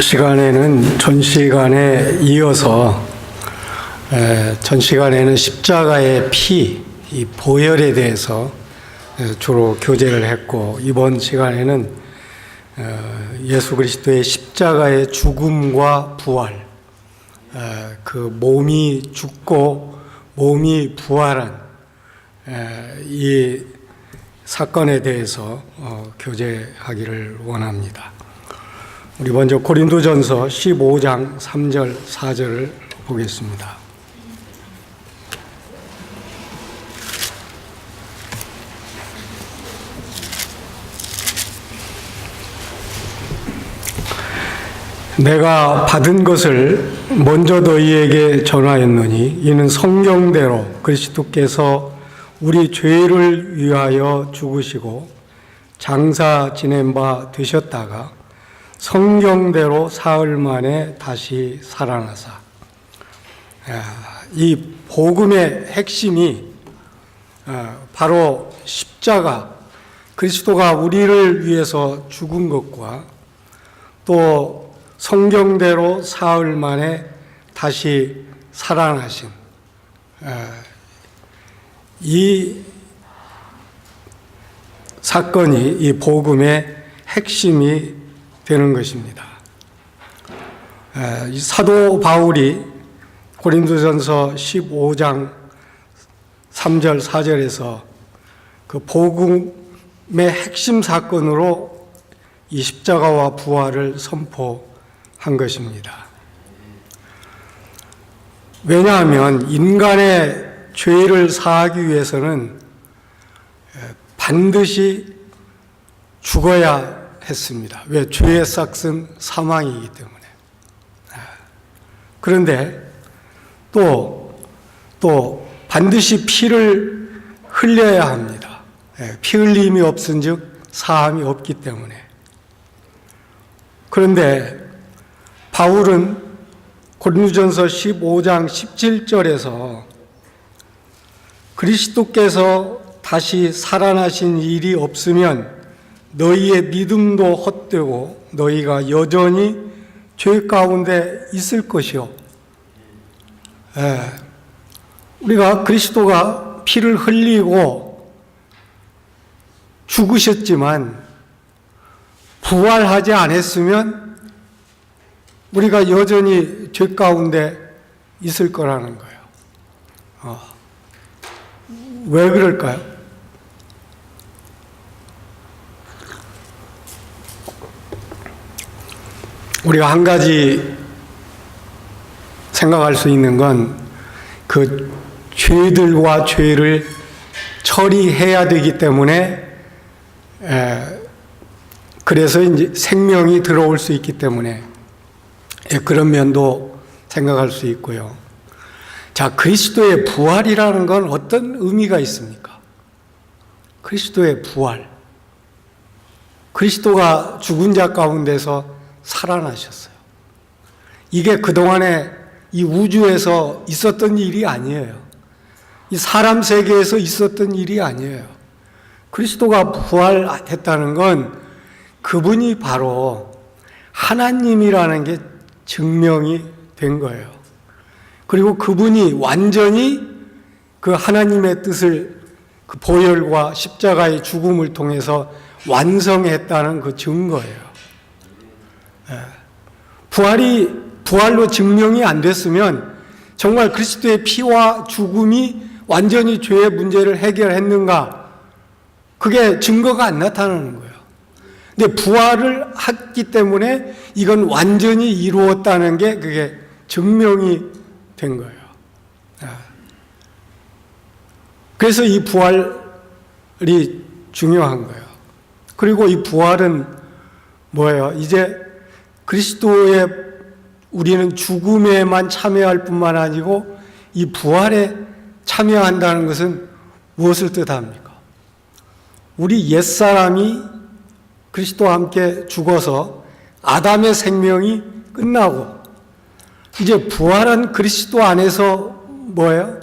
시간에는 전 시간에 이어서 전 시간에는 십자가의 피, 이 보혈에 대해서 주로 교제를 했고, 이번 시간에는 예수 그리스도의 십자가의 죽음과 부활, 그 몸이 죽고 몸이 부활한 이 사건에 대해서 교제하기를 원합니다. 우리 먼저 고린도전서 15장 3절 4절을 보겠습니다. 내가 받은 것을 먼저 너희에게 전하였노니 이는 성경대로 그리스도께서 우리 죄를 위하여 죽으시고 장사 지낸 바 되셨다가 성경대로 사흘 만에 다시 살아나사. 이 복음의 핵심이 바로 십자가, 그리스도가 우리를 위해서 죽은 것과 또 성경대로 사흘 만에 다시 살아나신 이 사건이 이 복음의 핵심이 되는 것입니다. 사도 바울이 고린도전서 15장 3절 4절에서 그 복음의 핵심 사건으로 이 십자가와 부활을 선포한 것입니다. 왜냐하면 인간의 죄를 사하기 위해서는 반드시 죽어야 했습니다. 왜? 죄의 삭은 사망이기 때문에. 그런데 또 반드시 피를 흘려야 합니다. 피 흘림이 없은즉 사함이 없기 때문에. 그런데 바울은 고린도전서 15장 17절에서 그리스도께서 다시 살아나신 일이 없으면 너희의 믿음도 헛되고 너희가 여전히 죄 가운데 있을 것이요. 우리가 그리스도가 피를 흘리고 죽으셨지만 부활하지 않았으면 우리가 여전히 죄 가운데 있을 거라는 거예요. 왜 그럴까요? 우리가 한 가지 생각할 수 있는 건 그 죄들과 죄를 처리해야 되기 때문에 그래서 이제 생명이 들어올 수 있기 때문에 그런 면도 생각할 수 있고요. 자, 그리스도의 부활이라는 건 어떤 의미가 있습니까? 그리스도의 부활. 그리스도가 죽은 자 가운데서 살아나셨어요. 이게 그동안에 이 우주에서 있었던 일이 아니에요. 이 사람 세계에서 있었던 일이 아니에요. 그리스도가 부활했다는 건 그분이 바로 하나님이라는 게 증명이 된 거예요. 그리고 그분이 완전히 그 하나님의 뜻을 그 보혈과 십자가의 죽음을 통해서 완성했다는 그 증거예요. 부활로 증명이 안 됐으면 정말 그리스도의 피와 죽음이 완전히 죄의 문제를 해결했는가? 그게 증거가 안 나타나는 거예요. 근데 부활을 했기 때문에 이건 완전히 이루었다는 게 그게 증명이 된 거예요. 그래서 이 부활이 중요한 거예요. 그리고 이 부활은 뭐예요? 이제 그리스도의 우리는 죽음에만 참여할 뿐만 아니고 이 부활에 참여한다는 것은 무엇을 뜻합니까? 우리 옛사람이 그리스도와 함께 죽어서 아담의 생명이 끝나고 이제 부활한 그리스도 안에서 뭐예요?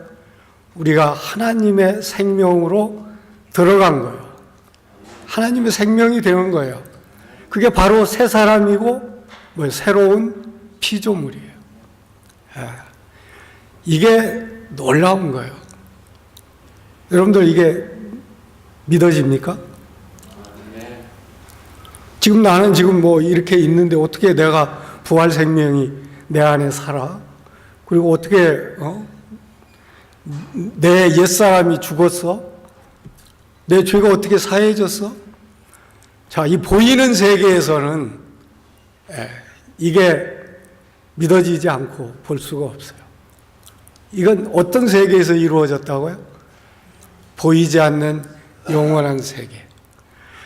우리가 하나님의 생명으로 들어간 거예요. 하나님의 생명이 되는 거예요. 그게 바로 새 사람이고 뭐 새로운 피조물이에요. 이게 놀라운 거예요. 여러분들 이게 믿어집니까? 지금 나는 지금 뭐 이렇게 있는데 어떻게 내가 부활 생명이 내 안에 살아? 그리고 어떻게 내 옛사람이 죽었어? 내 죄가 어떻게 사해졌어? 자, 이 보이는 세계에서는 이게 믿어지지 않고 볼 수가 없어요. 이건 어떤 세계에서 이루어졌다고요? 보이지 않는 영원한 세계.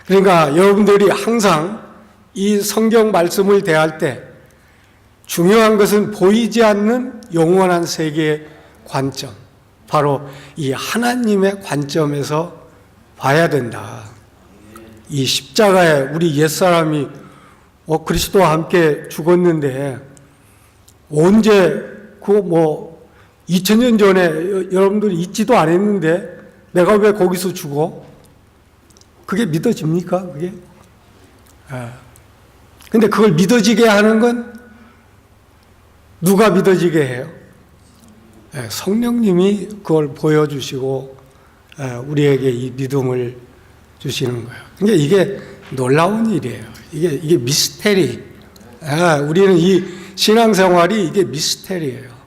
그러니까 여러분들이 항상 이 성경 말씀을 대할 때 중요한 것은 보이지 않는 영원한 세계의 관점, 바로 이 하나님의 관점에서 봐야 된다. 이 십자가에 우리 옛사람이 그리스도와 함께 죽었는데 언제 2000년 전에 여러분들이 있지도 않았는데 내가 왜 거기서 죽어? 그게 믿어집니까? 그게? 근데 그걸 믿어지게 하는 건 누가 믿어지게 해요? 성령님이 그걸 보여주시고 우리에게 이 믿음을 주시는 거예요. 그러니까 이게 놀라운 일이에요. 이게 미스테리. 우리는 이 신앙생활이 이게 미스테리예요.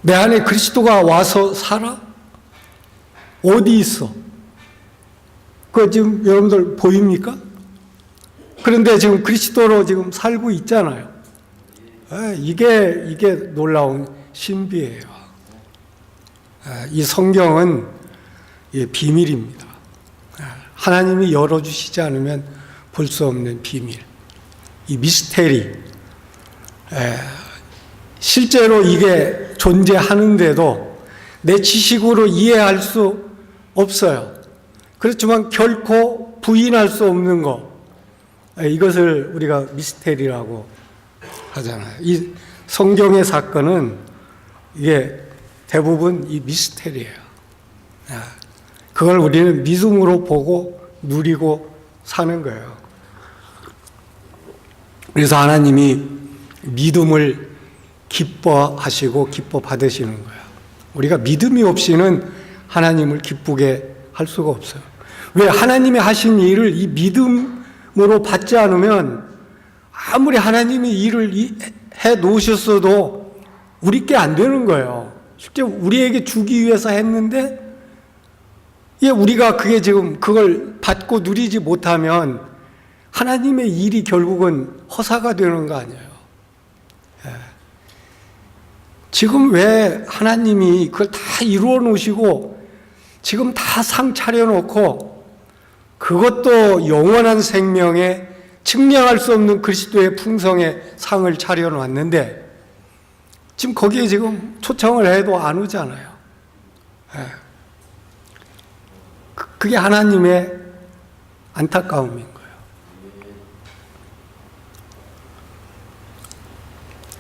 내 안에 그리스도가 와서 살아? 어디 있어? 그거 지금 여러분들 보입니까? 그런데 지금 그리스도로 지금 살고 있잖아요. 이게 놀라운 신비예요. 이 성경은 비밀입니다. 하나님이 열어주시지 않으면 볼 수 없는 비밀. 이 미스테리. 실제로 이게 존재하는데도 내 지식으로 이해할 수 없어요. 그렇지만 결코 부인할 수 없는 것. 이것을 우리가 미스테리라고 하잖아요. 이 성경의 사건은 이게 대부분 이 미스테리예요. 그걸 우리는 믿음으로 보고 누리고 사는 거예요. 그래서 하나님이 믿음을 기뻐하시고 기뻐 받으시는 거예요. 우리가 믿음이 없이는 하나님을 기쁘게 할 수가 없어요. 왜? 하나님이 하신 일을 이 믿음으로 받지 않으면 아무리 하나님이 일을 해 놓으셨어도 우리께 안 되는 거예요. 실제 우리에게 주기 위해서 했는데 우리가 그게 지금 그걸 받고 누리지 못하면 하나님의 일이 결국은 허사가 되는 거 아니에요. 지금 왜 하나님이 그걸 다 이루어 놓으시고 지금 다 상 차려놓고 그것도 영원한 생명에 측량할 수 없는 그리스도의 풍성의 상을 차려놨는데 지금 거기에 지금 초청을 해도 안 오잖아요. 그게 하나님의 안타까움인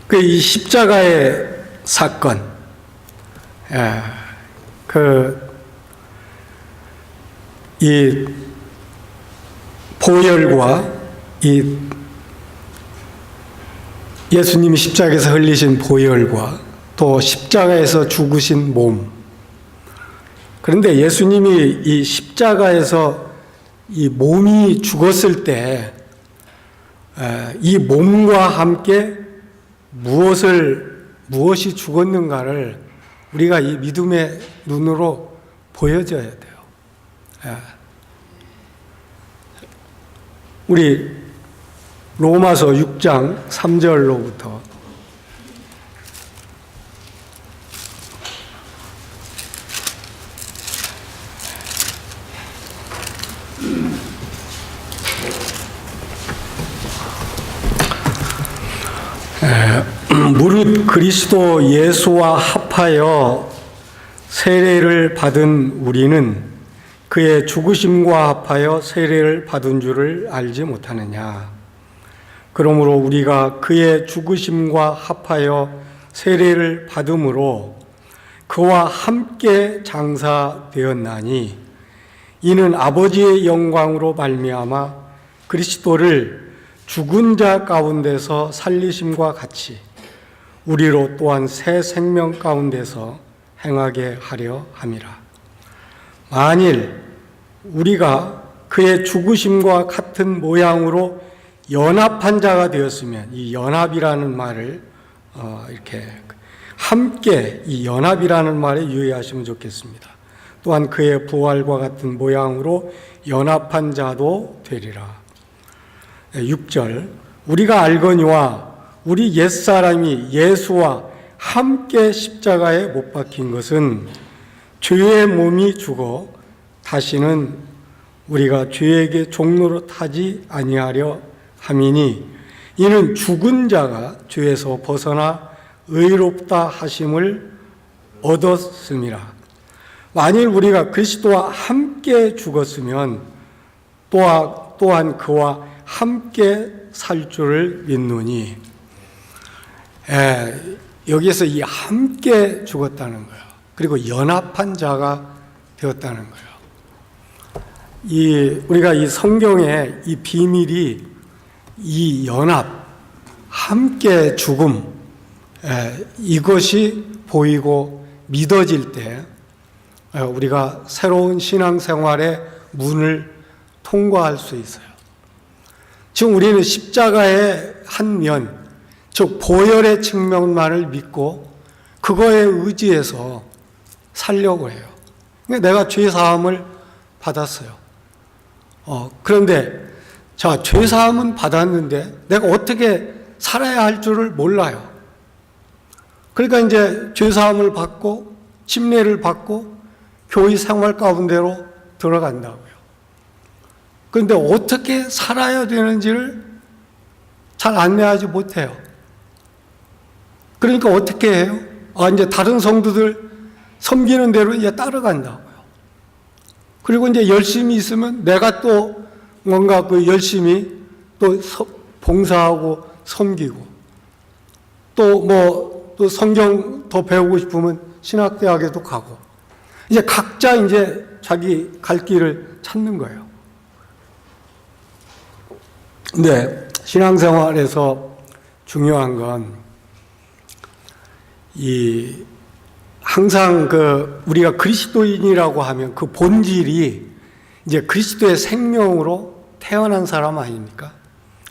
거예요. 이 십자가의 사건, 이 보혈과 이 예수님이 십자가에서 흘리신 보혈과 또 십자가에서 죽으신 몸. 그런데 예수님이 이 십자가에서 이 몸이 죽었을 때 이 몸과 함께 무엇이 죽었는가를 우리가 이 믿음의 눈으로 보여줘야 돼요. 우리 로마서 6장 3절로부터 무릇 그리스도 예수와 합하여 세례를 받은 우리는 그의 죽으심과 합하여 세례를 받은 줄을 알지 못하느냐. 그러므로 우리가 그의 죽으심과 합하여 세례를 받음으로 그와 함께 장사되었나니 이는 아버지의 영광으로 말미암아 그리스도를 죽은 자 가운데서 살리심과 같이 우리로 또한 새 생명 가운데서 행하게 하려 함이라. 만일 우리가 그의 죽으심과 같은 모양으로 연합한 자가 되었으면, 이 연합이라는 말을 이렇게 함께, 이 연합이라는 말에 유의하시면 좋겠습니다. 또한 그의 부활과 같은 모양으로 연합한 자도 되리라. 6절, 우리가 알거니와 우리 옛사람이 예수와 함께 십자가에 못 박힌 것은 죄의 몸이 죽어 다시는 우리가 죄에게 종로로 타지 아니하려 함이니, 이는 죽은 자가 죄에서 벗어나 의롭다 하심을 얻었음이라. 만일 우리가 그리스도와 함께 죽었으면 또한 그와 함께 살 줄을 믿노니, 여기에서 이 함께 죽었다는 거예요. 그리고 연합한 자가 되었다는 거예요. 우리가 이 성경의 이 비밀이, 이 연합, 함께 죽음, 이것이 보이고 믿어질 때 우리가 새로운 신앙생활의 문을 통과할 수 있어요. 지금 우리는 십자가의 한 면, 즉 보혈의 측면만을 믿고 그거에 의지해서 살려고 해요. 내가 죄 사함을 받았어요. 그런데 자, 죄 사함은 받았는데 내가 어떻게 살아야 할 줄을 몰라요. 그러니까 이제 죄 사함을 받고 침례를 받고 교회 생활 가운데로 들어간다고요. 그런데 어떻게 살아야 되는지를 잘 안내하지 못해요. 그러니까 어떻게 해요? 이제 다른 성도들 섬기는 대로 이제 따라간다고요. 그리고 이제 열심히 있으면 내가 또 뭔가 열심히 또 봉사하고 섬기고, 또 성경 더 배우고 싶으면 신학대학에도 가고, 이제 각자 이제 자기 갈 길을 찾는 거예요. 근데 신앙생활에서 중요한 건 항상 우리가 그리스도인이라고 하면 그 본질이 이제 그리스도의 생명으로 태어난 사람 아닙니까?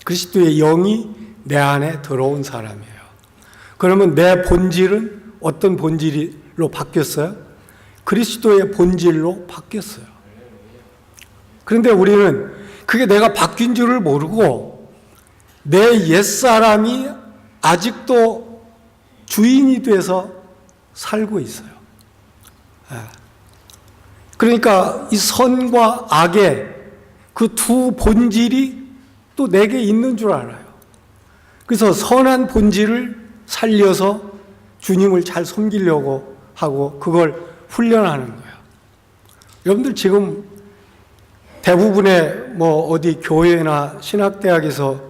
그리스도의 영이 내 안에 들어온 사람이에요. 그러면 내 본질은 어떤 본질로 바뀌었어요? 그리스도의 본질로 바뀌었어요. 그런데 우리는 그게 내가 바뀐 줄을 모르고 내 옛사람이 아직도 주인이 돼서 살고 있어요. 그러니까 이 선과 악의 그 두 본질이 또 내게 있는 줄 알아요. 그래서 선한 본질을 살려서 주님을 잘 섬기려고 하고 그걸 훈련하는 거예요. 여러분들 지금 대부분의 어디 교회나 신학대학에서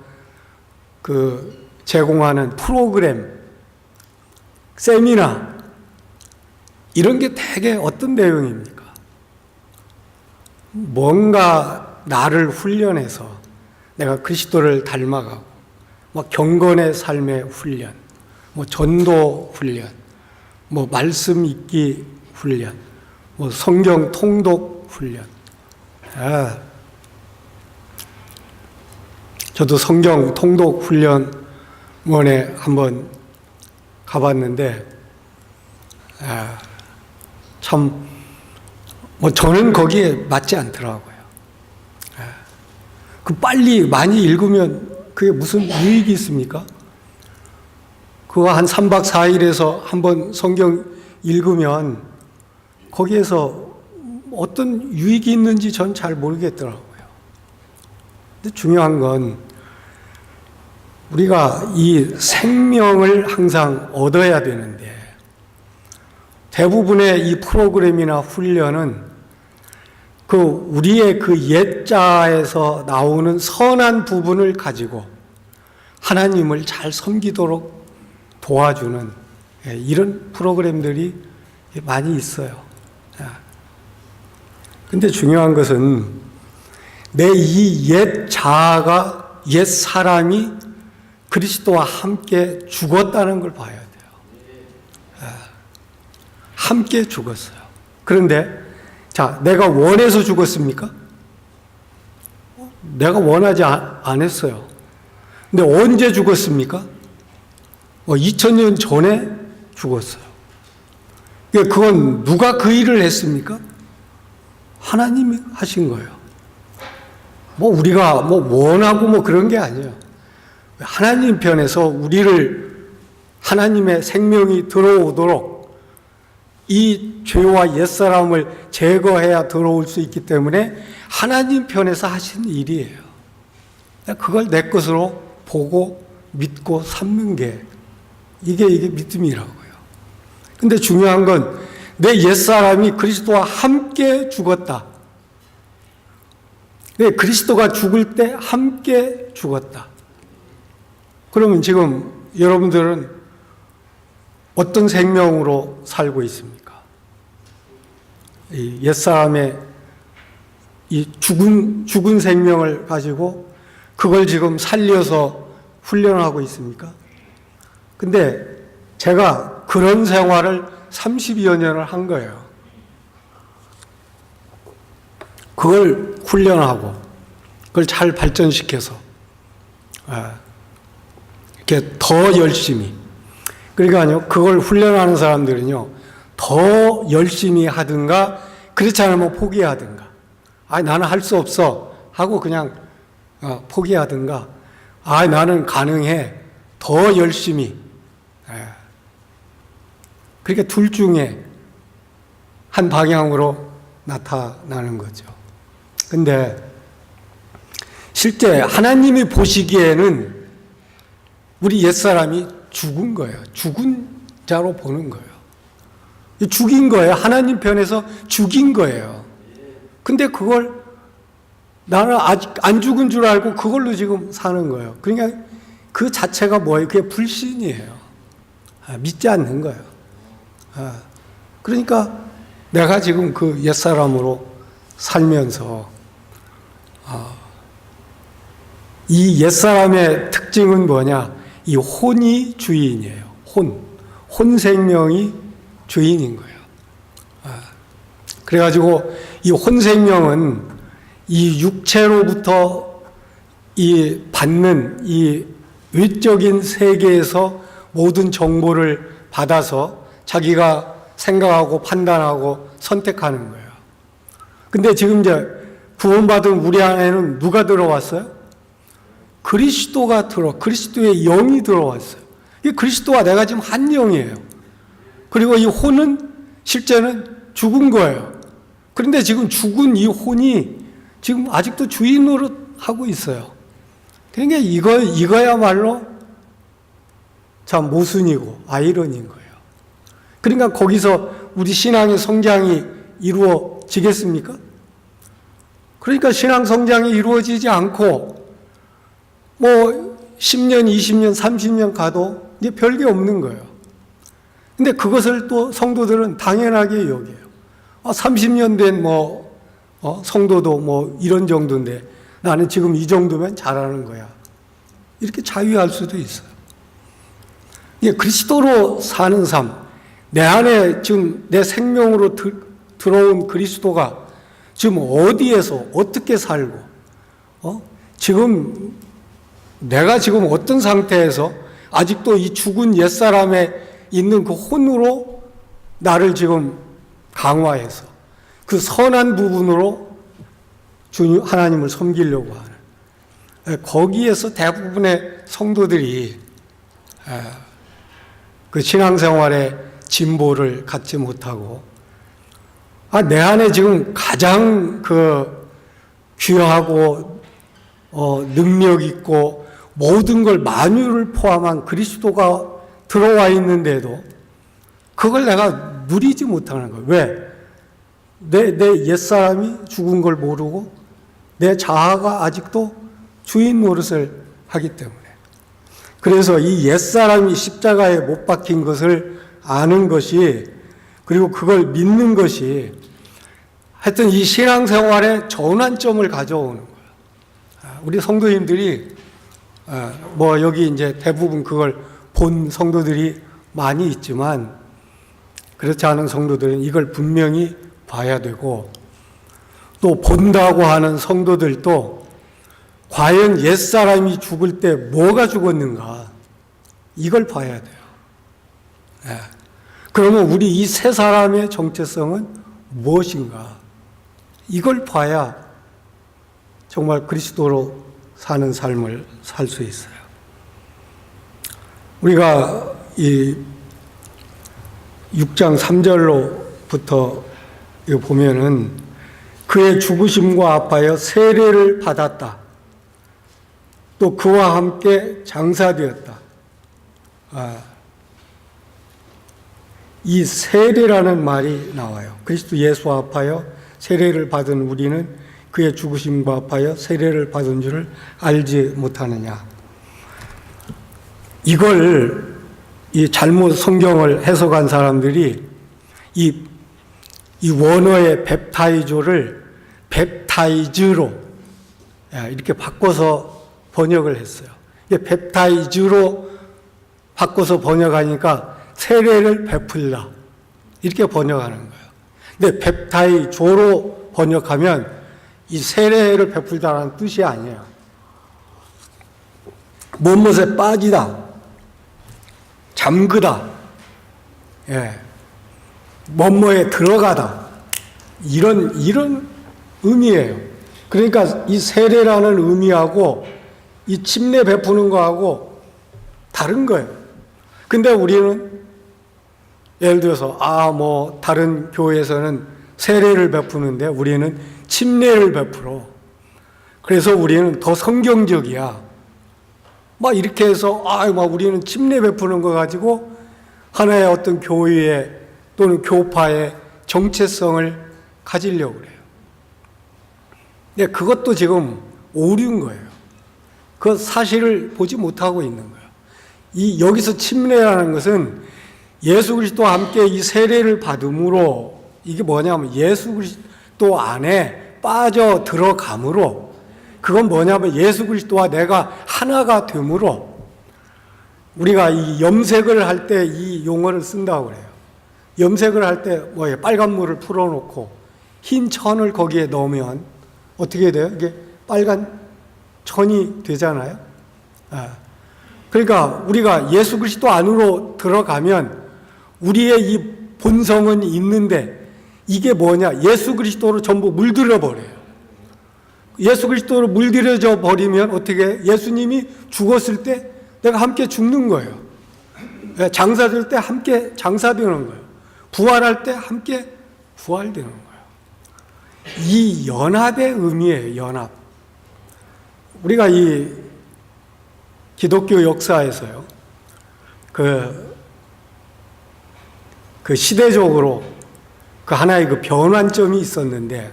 제공하는 프로그램, 세미나, 이런 게 되게 어떤 내용입니까? 뭔가 나를 훈련해서 내가 그리스도를 닮아가고, 경건의 삶의 훈련, 전도 훈련, 말씀 읽기 훈련, 성경 통독 훈련. 저도 성경 통독 훈련원에 한번 가봤는데, 저는 거기에 맞지 않더라고요. 빨리 많이 읽으면 그게 무슨 유익이 있습니까? 그거 한 3박 4일에서 한번 성경 읽으면 거기에서 어떤 유익이 있는지 전 잘 모르겠더라고요. 근데 중요한 건 우리가 이 생명을 항상 얻어야 되는데, 대부분의 이 프로그램이나 훈련은 우리의 옛자에서 나오는 선한 부분을 가지고 하나님을 잘 섬기도록 도와주는 이런 프로그램들이 많이 있어요. 근데 중요한 것은 내 이 옛 자아가, 옛 사람이 그리스도와 함께 죽었다는 걸 봐야 돼요. 함께 죽었어요. 그런데 자, 내가 원해서 죽었습니까? 내가 원하지 않았어요. 근데 언제 죽었습니까? 2000년 전에 죽었어요. 그건 누가 그 일을 했습니까? 하나님이 하신 거예요. 우리가 원하고 그런 게 아니에요. 하나님 편에서 우리를 하나님의 생명이 들어오도록 이 죄와 옛사람을 제거해야 들어올 수 있기 때문에 하나님 편에서 하신 일이에요. 그걸 내 것으로 보고 믿고 삼는 게 이게 믿음이라고요. 근데 중요한 건 내 옛사람이 그리스도와 함께 죽었다. 그리스도가 죽을 때 함께 죽었다. 그러면 지금 여러분들은 어떤 생명으로 살고 있습니까? 이 옛사람의 이 죽은 생명을 가지고 그걸 지금 살려서 훈련하고 있습니까? 근데 제가 그런 생활을 30여 년을 한 거예요. 그걸 훈련하고 그걸 잘 발전시켜서 이렇게 더 열심히, 그러니까요, 그걸 훈련하는 사람들은요, 더 열심히 하든가, 그렇지 않으면 포기하든가, 나는 할 수 없어 하고 그냥 포기하든가, 나는 가능해, 더 열심히. 그러니까 둘 중에 한 방향으로 나타나는 거죠. 근데 실제 하나님이 보시기에는 우리 옛사람이 죽은 거예요. 죽은 자로 보는 거예요. 죽인 거예요. 하나님 편에서 죽인 거예요. 근데 그걸 나는 아직 안 죽은 줄 알고 그걸로 지금 사는 거예요. 그러니까 그 자체가 뭐예요? 그게 불신이에요. 믿지 않는 거예요. 그러니까 내가 지금 그 옛사람으로 살면서 이 옛사람의 특징은 뭐냐? 이 혼이 주인이에요. 혼 생명이 주인인 거예요. 그래가지고 이 혼 생명은 이 육체로부터 이 받는 이 외적인 세계에서 모든 정보를 받아서 자기가 생각하고 판단하고 선택하는 거예요. 근데 지금 이제 구원받은 우리 안에는 누가 들어왔어요? 그리스도의 영이 들어왔어요. 이 그리스도와 내가 지금 한 영이에요. 그리고 이 혼은 실제는 죽은 거예요. 그런데 지금 죽은 이 혼이 지금 아직도 주인 노릇하고 있어요. 그러니까 이거야말로 참 모순이고 아이러니인 거예요. 그러니까 거기서 우리 신앙의 성장이 이루어지겠습니까? 그러니까 신앙 성장이 이루어지지 않고 10년, 20년, 30년 가도 이제 별게 없는 거예요. 근데 그것을 또 성도들은 당연하게 여겨요. 30년 된 성도도 이런 정도인데 나는 지금 이 정도면 잘하는 거야. 이렇게 자유할 수도 있어요. 그리스도로 사는 삶, 내 안에 지금 내 생명으로 들어온 그리스도가 지금 어디에서 어떻게 살고, 지금 내가 지금 어떤 상태에서 아직도 이 죽은 옛사람에 있는 그 혼으로 나를 지금 강화해서 그 선한 부분으로 하나님을 섬기려고 하는, 거기에서 대부분의 성도들이 그 신앙생활에 진보를 갖지 못하고, 내 안에 지금 가장 귀하고 능력 있고 모든 걸 만유를 포함한 그리스도가 들어와 있는데도 그걸 내가 누리지 못하는 거예요. 왜? 내 옛사람이 죽은 걸 모르고 내 자아가 아직도 주인 노릇을 하기 때문에. 그래서 이 옛사람이 십자가에 못 박힌 것을 아는 것이, 그리고 그걸 믿는 것이 하여튼 이 신앙생활에 전환점을 가져오는 거예요. 우리 성도님들이 뭐 여기 이제 대부분 그걸 본 성도들이 많이 있지만 그렇지 않은 성도들은 이걸 분명히 봐야 되고, 또 본다고 하는 성도들도 과연 옛사람이 죽을 때 뭐가 죽었는가 이걸 봐야 돼요. 그러면 우리 이 세 사람의 정체성은 무엇인가 이걸 봐야 정말 그리스도로 사는 삶을 살 수 있어요. 우리가 이 6장 3절로부터 이거 보면은 그의 죽으심과 합하여 세례를 받았다. 또 그와 함께 장사되었다. 이 세례라는 말이 나와요. 그리스도 예수와 합하여 세례를 받은 우리는 그의 죽으심과 합하여 세례를 받은 줄을 알지 못하느냐. 이걸 이 잘못 성경을 해석한 사람들이 이 원어의 뱁타이조를 뱁타이즈로 이렇게 바꿔서 번역을 했어요. 뱁타이즈로 바꿔서 번역하니까 세례를 베풀다 이렇게 번역하는 거예요. 근데 뱁타이조로 번역하면 이 세례를 베풀다라는 뜻이 아니에요. 무엇에 빠지다, 잠그다, 뭐뭐에 들어가다, 이런 의미예요. 그러니까 이 세례라는 의미하고 이 침례 베푸는 거하고 다른 거예요. 근데 우리는 예를 들어서 뭐 다른 교회에서는 세례를 베푸는데 우리는 침례를 베풀어. 그래서 우리는 더 성경적이야. 막 이렇게 해서 막 우리는 침례 베푸는 거 가지고 하나의 어떤 교회의 또는 교파의 정체성을 가지려고 그래요. 근데 그것도 지금 오류인 거예요. 그 사실을 보지 못하고 있는 거예요. 여기서 침례라는 것은 예수 그리스도와 함께 이 세례를 받음으로 이게 뭐냐면 예수 그리스도 안에 빠져 들어감으로, 그건 뭐냐면 예수 그리스도와 내가 하나가 됨으로, 우리가 이 염색을 할 때 이 용어를 쓴다고 그래요. 염색을 할 때 빨간 물을 풀어놓고 흰 천을 거기에 넣으면 어떻게 돼요? 이게 빨간 천이 되잖아요. 그러니까 우리가 예수 그리스도 안으로 들어가면 우리의 이 본성은 있는데 이게 뭐냐? 예수 그리스도로 전부 물들어 버려요. 예수 그리스도로 물들여져 버리면 어떻게 해요? 예수님이 죽었을 때 내가 함께 죽는 거예요. 장사될 때 함께 장사되는 거예요. 부활할 때 함께 부활되는 거예요. 이 연합의 의미예요. 연합. 우리가 이 기독교 역사에서요, 그 시대적으로 그 하나의 그 변환점이 있었는데,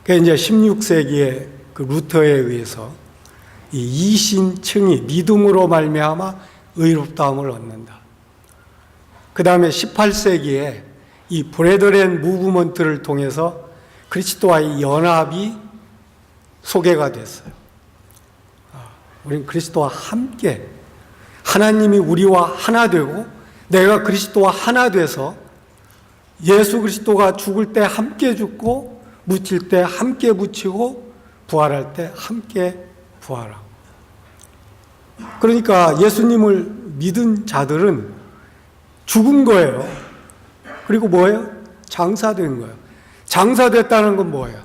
그게 이제 16세기에 그 루터에 의해서 이 이신층이 믿음으로 말미암아 의롭다함을 얻는다. 그 다음에 18세기에 이 브레더렌 무브먼트를 통해서 그리스도와의 연합이 소개가 됐어요. 우리는 그리스도와 함께, 하나님이 우리와 하나 되고 내가 그리스도와 하나 돼서 예수 그리스도가 죽을 때 함께 죽고 묻힐 때 함께 묻히고 부활할 때 함께 부활하고. 그러니까 예수님을 믿은 자들은 죽은 거예요. 그리고 뭐예요? 장사된 거예요. 장사됐다는 건 뭐예요?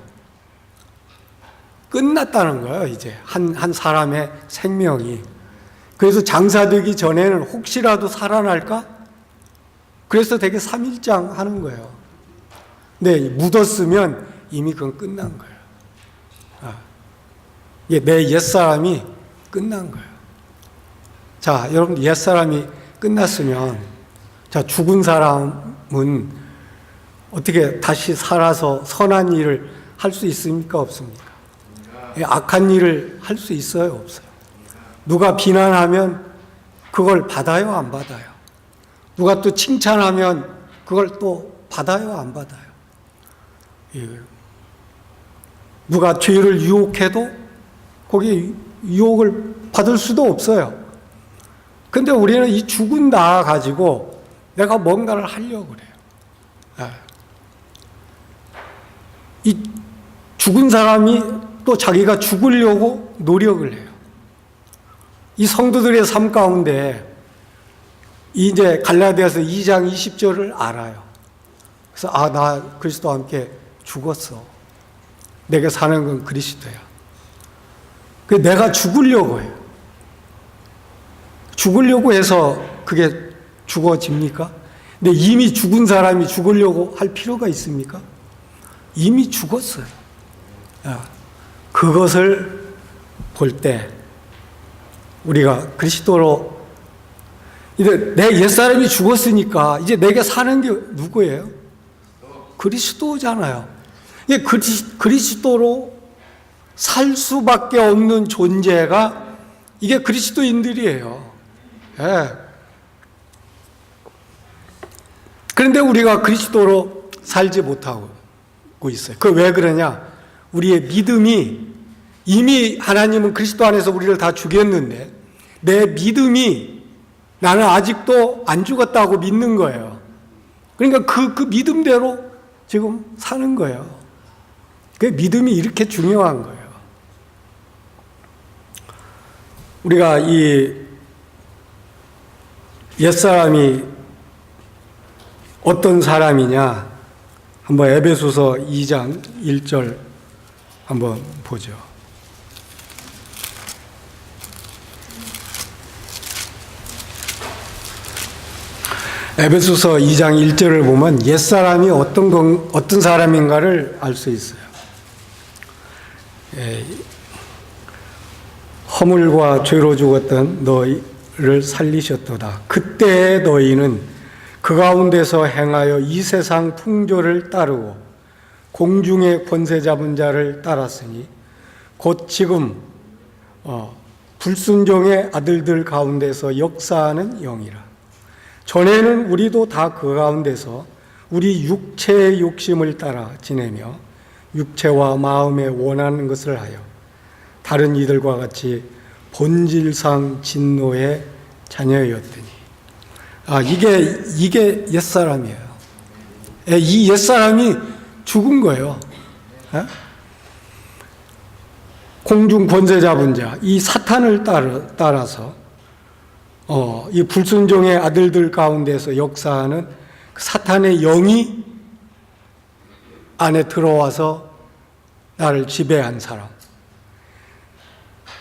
끝났다는 거예요. 이제 한 사람의 생명이. 그래서 장사되기 전에는 혹시라도 살아날까? 그래서 되게 3일장 하는 거예요. 근데 묻었으면 이미 그건 끝난 거예요. 내 옛사람이 끝난 거예요. 자, 여러분, 옛사람이 끝났으면, 자, 죽은 사람은 어떻게 다시 살아서 선한 일을 할 수 있습니까? 없습니까? 악한 일을 할 수 있어요? 없어요? 누가 비난하면 그걸 받아요? 안 받아요? 누가 또 칭찬하면 그걸 또 받아요? 안 받아요? 누가 죄를 유혹해도 거기 유혹을 받을 수도 없어요. 근데 우리는 이 죽은 나 가지고 내가 뭔가를 하려고 그래요. 이 죽은 사람이 또 자기가 죽으려고 노력을 해요. 이 성도들의 삶 가운데 이제 갈라디아서 2장 20절을 알아요. 그래서 나 그리스도와 함께 죽었어. 내게 사는 건 그리스도야. 내가 죽으려고 해요. 죽으려고 해서 그게 죽어집니까? 근데 이미 죽은 사람이 죽으려고 할 필요가 있습니까? 이미 죽었어요. 그것을 볼 때 우리가 그리스도로 이제 내 옛사람이 죽었으니까 이제 내게 사는 게 누구예요? 그리스도잖아요. 이게 그리스도로 살 수밖에 없는 존재가 이게 그리스도인들이에요. 예. 그런데 우리가 그리스도로 살지 못하고 있어요. 그 왜 그러냐? 우리의 믿음이 이미 하나님은 그리스도 안에서 우리를 다 죽였는데 내 믿음이 나는 아직도 안 죽었다고 믿는 거예요. 그러니까 그 믿음대로 지금 사는 거예요. 그 믿음이 이렇게 중요한 거예요. 우리가 이 옛사람이 어떤 사람이냐 한번 에베소서 2장 1절 한번 보죠. 에베소서 2장 1절을 보면 옛사람이 어떤 사람인가를 알 수 있어요. 허물과 죄로 죽었던 너희를 살리셨도다. 그때 너희는 그 가운데서 행하여 이 세상 풍조를 따르고 공중의 권세 잡은 자를 따랐으니 곧 지금 불순종의 아들들 가운데서 역사하는 영이라. 전에는 우리도 다 그 가운데서 우리 육체의 욕심을 따라 지내며 육체와 마음에 원하는 것을 하여 다른 이들과 같이 본질상 진노의 자녀였더니 이게 옛사람이에요. 이 옛사람이 죽은 거예요. 공중 권세 잡은 자, 이 사탄을 따라서 이 불순종의 아들들 가운데서 역사하는 그 사탄의 영이 안에 들어와서 나를 지배한 사람.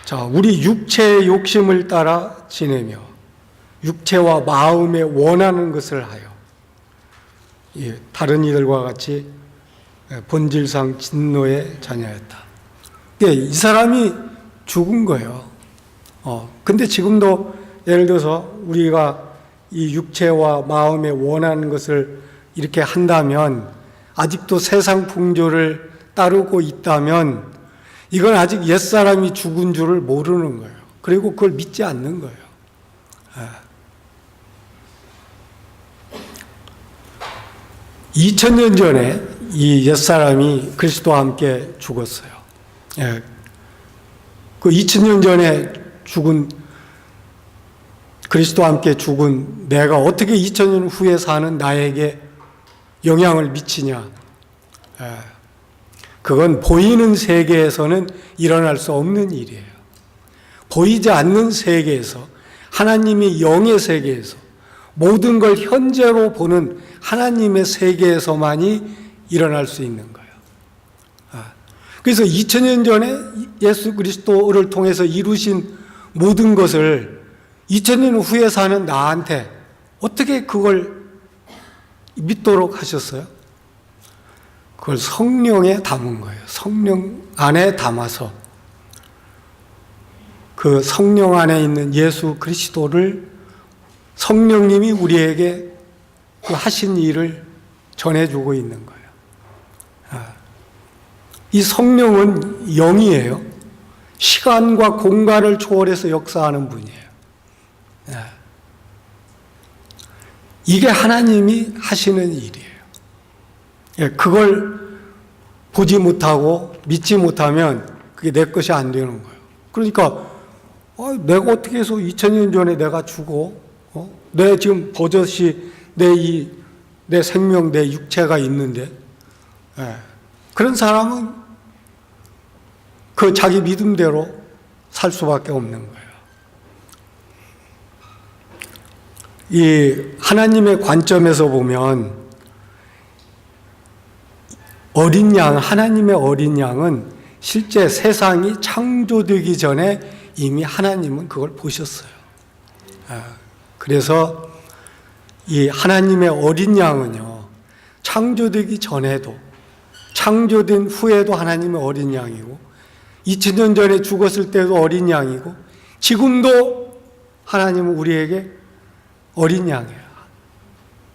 자, 우리 육체의 욕심을 따라 지내며 육체와 마음에 원하는 것을 하여 다른 이들과 같이 본질상 진노의 자녀였다. 이 사람이 죽은 거예요. 근데 지금도 예를 들어서 우리가 이 육체와 마음에 원하는 것을 이렇게 한다면 아직도 세상 풍조를 따르고 있다면 이건 아직 옛사람이 죽은 줄을 모르는 거예요. 그리고 그걸 믿지 않는 거예요. 2000년 전에 이 옛사람이 그리스도와 함께 죽었어요. 그 2000년 전에 죽은 그리스도와 함께 죽은 내가 어떻게 2000년 후에 사는 나에게 영향을 미치냐? 그건 보이는 세계에서는 일어날 수 없는 일이에요. 보이지 않는 세계에서 하나님의 영의 세계에서 모든 걸 현재로 보는 하나님의 세계에서만이 일어날 수 있는 거예요. 그래서 2000년 전에 예수 그리스도를 통해서 이루신 모든 것을 2000년 후에 사는 나한테 어떻게 그걸 믿도록 하셨어요? 그걸 성령에 담은 거예요. 성령 안에 담아서 그 성령 안에 있는 예수 그리스도를 성령님이 우리에게 그 하신 일을 전해주고 있는 거예요. 이 성령은 영이에요. 시간과 공간을 초월해서 역사하는 분이에요. 이게 하나님이 하시는 일이에요. 그걸 보지 못하고 믿지 못하면 그게 내 것이 안 되는 거예요. 그러니까 내가 어떻게 해서 2000년 전에 내가 죽어? 내 지금 버젓이 내 생명, 내 육체가 있는데, 그런 사람은 그 자기 믿음대로 살 수밖에 없는 거예요. 이 하나님의 관점에서 보면 하나님의 어린 양은 실제 세상이 창조되기 전에 이미 하나님은 그걸 보셨어요. 그래서 이 하나님의 어린 양은요, 창조되기 전에도, 창조된 후에도 하나님의 어린 양이고, 2000년 전에 죽었을 때도 어린 양이고, 지금도 하나님은 우리에게 어린 양이에요.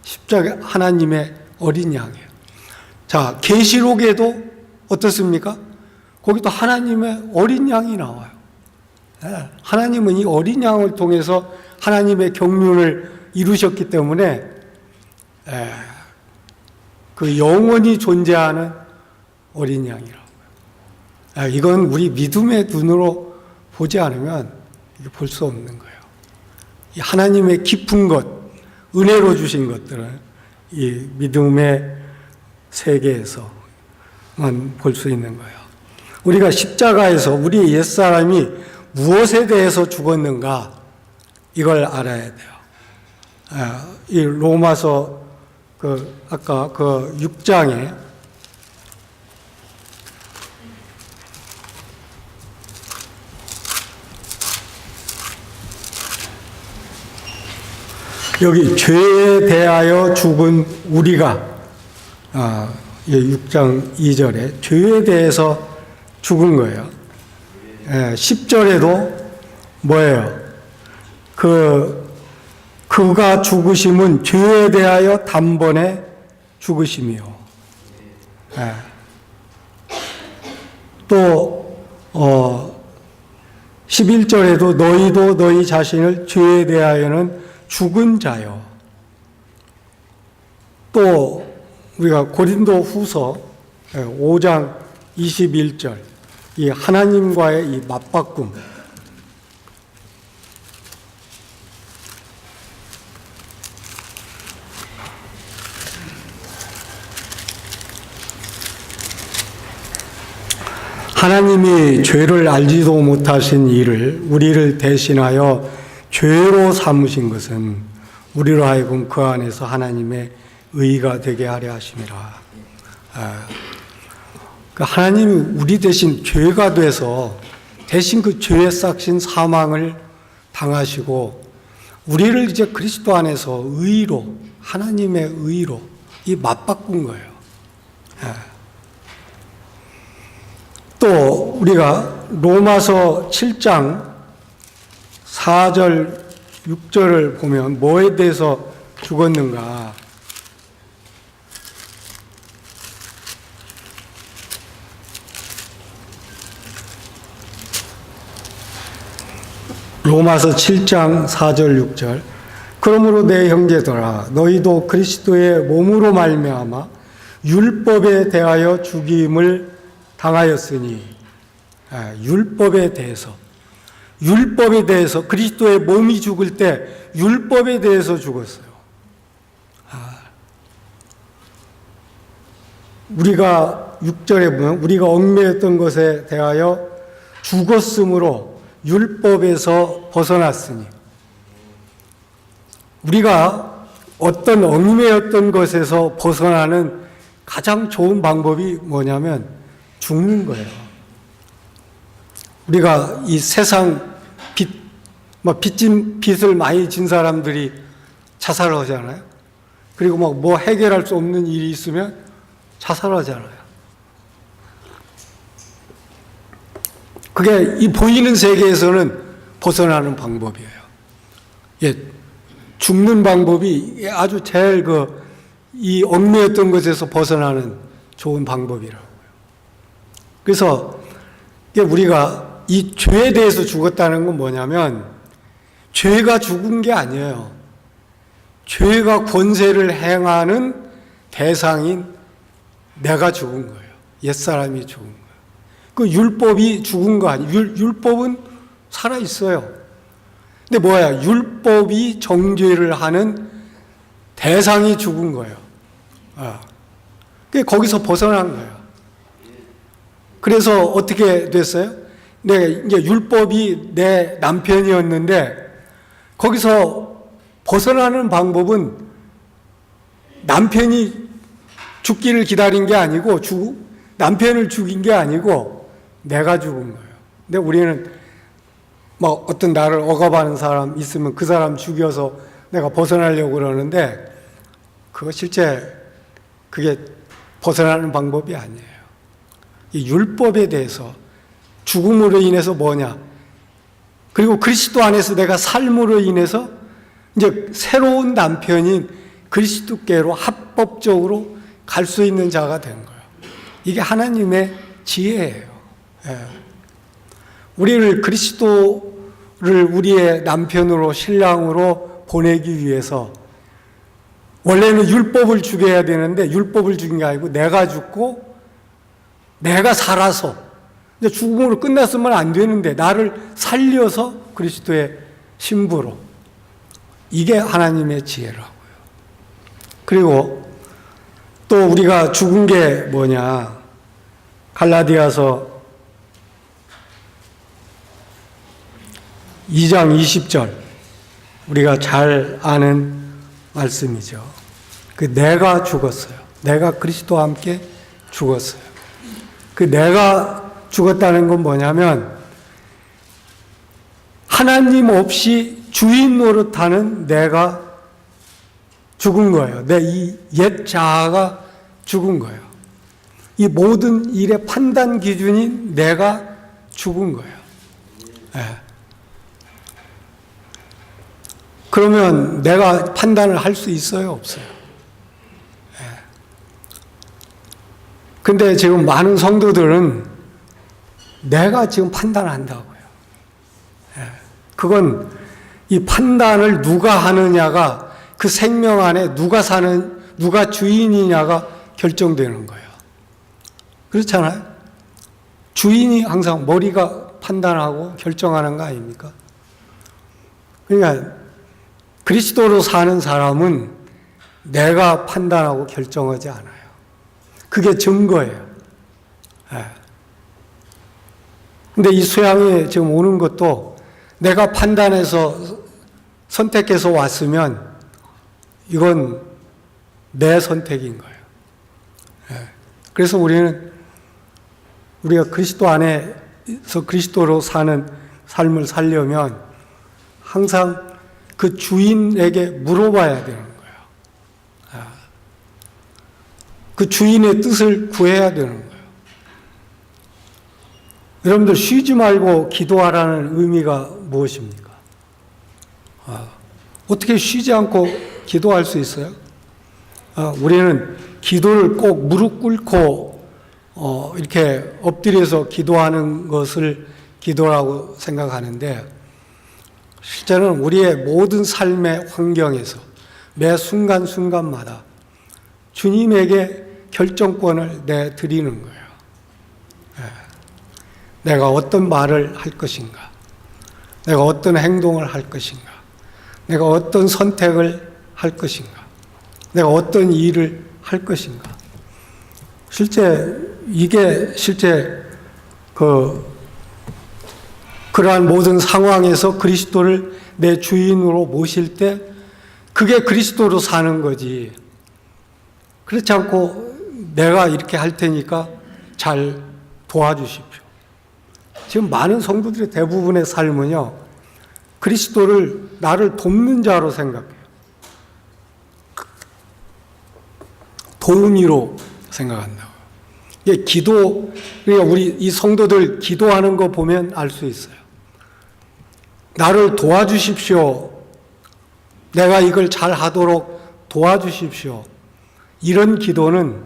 십자가 하나님의 어린 양이에요. 자, 계시록에도 어떻습니까? 거기도 하나님의 어린 양이 나와요. 하나님은 이 어린 양을 통해서 하나님의 경륜을 이루셨기 때문에 그 영원히 존재하는 어린 양이라고요. 이건 우리 믿음의 눈으로 보지 않으면 볼 수 없는 거예요. 이 하나님의 깊은 것, 은혜로 주신 것들은 이 믿음의 세계에서만 볼 수 있는 거예요. 우리가 십자가에서 우리의 옛사람이 무엇에 대해서 죽었는가, 이걸 알아야 돼요. 이 로마서 아까 6장에 여기 죄에 대하여 죽은 우리가 6장 2절에 죄에 대해서 죽은 거예요. 10절에도 뭐예요? 그가 죽으심은 죄에 대하여 단번에 죽으심이요. 또 11절에도 너희도 너희 자신을 죄에 대하여는 죽은 자요. 또 우리가 고린도 후서 5장 21절, 이 하나님과의 이 맞바꿈, 하나님이 죄를 알지도 못하신 이를 우리를 대신하여 죄로 삼으신 것은 우리로 하여금 그 안에서 하나님의 의가 되게 하려 하심이라. 하나님이 우리 대신 죄가 돼서 대신 그 죄에 싹신 사망을 당하시고 우리를 이제 그리스도 안에서 의로, 하나님의 의로 이 맞바꾼 거예요. 또 우리가 로마서 7장 4절 6절을 보면 뭐에 대해서 죽었는가? 로마서 7장 4절 6절, 그러므로 내 형제들아 너희도 그리스도의 몸으로 말미암아 율법에 대하여 죽임을 당하였으니, 율법에 대해서 그리스도의 몸이 죽을 때 율법에 대해서 죽었어요. 우리가 6절에 보면 우리가 얽매였던 것에 대하여 죽었으므로 율법에서 벗어났으니, 우리가 어떤 얽매였던 것에서 벗어나는 가장 좋은 방법이 뭐냐면 죽는 거예요. 우리가 이 세상 빚을 많이 진 사람들이 자살하잖아요. 그리고 뭐 해결할 수 없는 일이 있으면 자살하잖아요. 그게 이 보이는 세계에서는 벗어나는 방법이에요. 죽는 방법이 아주 제일 이 얽매였던 것에서 벗어나는 좋은 방법이라고요. 그래서 우리가 이 죄에 대해서 죽었다는 건 뭐냐면, 죄가 죽은 게 아니에요. 죄가 권세를 행하는 대상인 내가 죽은 거예요. 옛사람이 죽은 거예요. 그 율법이 죽은 거 아니에요. 율법은 살아 있어요. 근데 뭐야? 율법이 정죄를 하는 대상이 죽은 거예요. 거기서 벗어난 거예요. 그래서 어떻게 됐어요? 이제 율법이 내 남편이었는데 거기서 벗어나는 방법은 남편이 죽기를 기다린 게 아니고 남편을 죽인 게 아니고 내가 죽은 거예요. 근데 우리는 어떤 나를 억압하는 사람 있으면 그 사람 죽여서 내가 벗어나려고 그러는데 그거 실제 그게 벗어나는 방법이 아니에요. 이 율법에 대해서 죽음으로 인해서 뭐냐? 그리고 그리스도 안에서 내가 삶으로 인해서 이제 새로운 남편인 그리스도께로 합법적으로 갈 수 있는 자가 된 거예요. 이게 하나님의 지혜예요. 우리를 그리스도를 우리의 남편으로 신랑으로 보내기 위해서 원래는 율법을 죽여야 되는데 율법을 죽인 게 아니고 내가 죽고 내가 살아서 이제 죽음으로 끝났으면 안 되는데 나를 살려서 그리스도의 신부로. 이게 하나님의 지혜라고요. 그리고 또 우리가 죽은 게 뭐냐? 갈라디아서 2장 20절 우리가 잘 아는 말씀이죠. 내가 죽었어요. 내가 그리스도와 함께 죽었어요. 내가 죽었다는 건 뭐냐면 하나님 없이 주인 노릇하는 내가 죽은 거예요. 내 이 옛 자아가 죽은 거예요. 이 모든 일의 판단 기준인 내가 죽은 거예요. 그러면 내가 판단을 할 수 있어요? 없어요? 근데 지금 많은 성도들은 내가 지금 판단한다고요. 그건 이 판단을 누가 하느냐가 그 생명 안에 누가 주인이냐가 결정되는 거예요. 그렇잖아요? 주인이 항상 머리가 판단하고 결정하는 거 아닙니까? 그러니까 그리스도로 사는 사람은 내가 판단하고 결정하지 않아요. 그게 증거예요. 근데 이 수양이 지금 오는 것도 내가 판단해서 선택해서 왔으면 이건 내 선택인 거예요. 그래서 우리가 그리스도 안에서 그리스도로 사는 삶을 살려면 항상 그 주인에게 물어봐야 되는 거예요. 그 주인의 뜻을 구해야 되는 거예요. 여러분들 쉬지 말고 기도하라는 의미가 무엇입니까? 어떻게 쉬지 않고 기도할 수 있어요? 우리는 기도를 꼭 무릎 꿇고 이렇게 엎드려서 기도하는 것을 기도라고 생각하는데 실제는 우리의 모든 삶의 환경에서 매 순간순간마다 주님에게 결정권을 내드리는 거예요. 내가 어떤 말을 할 것인가? 내가 어떤 행동을 할 것인가? 내가 어떤 선택을 할 것인가? 내가 어떤 일을 할 것인가? 이게 실제 그러한 모든 상황에서 그리스도를 내 주인으로 모실 때 그게 그리스도로 사는 거지. 그렇지 않고 내가 이렇게 할 테니까 잘 도와주십시오. 지금 많은 성도들의 대부분의 삶은요, 그리스도를 나를 돕는 자로 생각해요. 도우미로 생각한다고. 이게 그러니까 우리 이 성도들 기도하는 거 보면 알 수 있어요. 나를 도와주십시오. 내가 이걸 잘 하도록 도와주십시오. 이런 기도는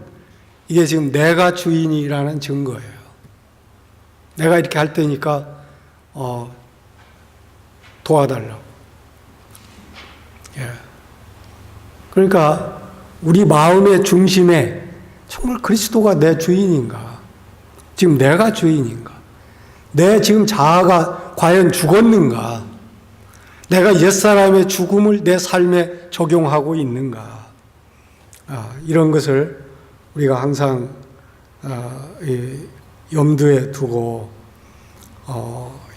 이게 지금 내가 주인이라는 증거예요. 내가 이렇게 할 테니까 도와달라고. 그러니까 우리 마음의 중심에 정말 그리스도가 내 주인인가? 지금 내가 주인인가? 내 지금 자아가 과연 죽었는가? 내가 옛사람의 죽음을 내 삶에 적용하고 있는가? 이런 것을 우리가 항상 염두에 두고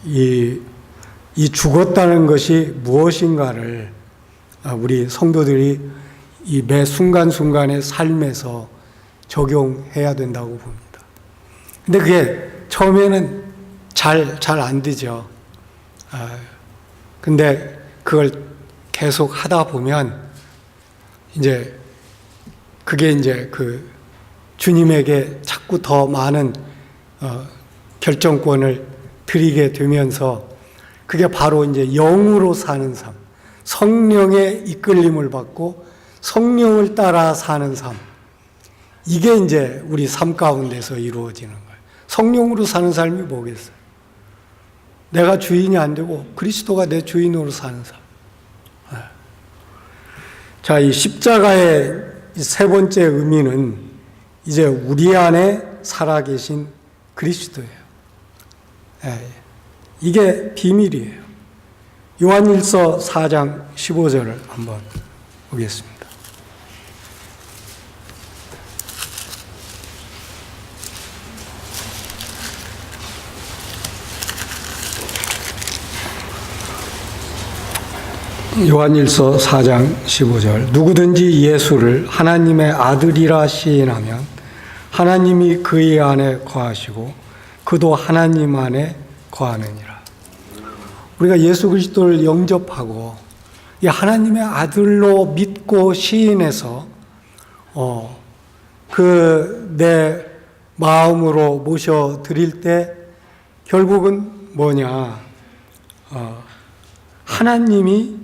이 죽었다는 것이 무엇인가를 우리 성도들이 이 매 순간순간의 삶에서 적용해야 된다고 봅니다. 근데 그게 처음에는 잘 안 되죠. 근데 그걸 계속 하다 보면 이제 그게 이제 그 주님에게 자꾸 더 많은 결정권을 드리게 되면서 그게 바로 이제 영으로 사는 삶, 성령의 이끌림을 받고 성령을 따라 사는 삶, 이게 이제 우리 삶 가운데서 이루어지는 거예요. 성령으로 사는 삶이 뭐겠어요? 내가 주인이 안 되고 그리스도가 내 주인으로 사는 삶. 자, 이 십자가의 세 번째 의미는 이제 우리 안에 살아계신 그리스도예요. 이게 비밀이에요. 요한일서 4장 15절을 한번 보겠습니다. 요한일서 4장 15절 누구든지 예수를 하나님의 아들이라 시인하면 하나님이 그의 안에 거하시고 그도 하나님 안에 거하느니라. 우리가 예수 그리스도를 영접하고 이 하나님의 아들로 믿고 시인해서 그 내 마음으로 모셔드릴 때 결국은 뭐냐? 하나님이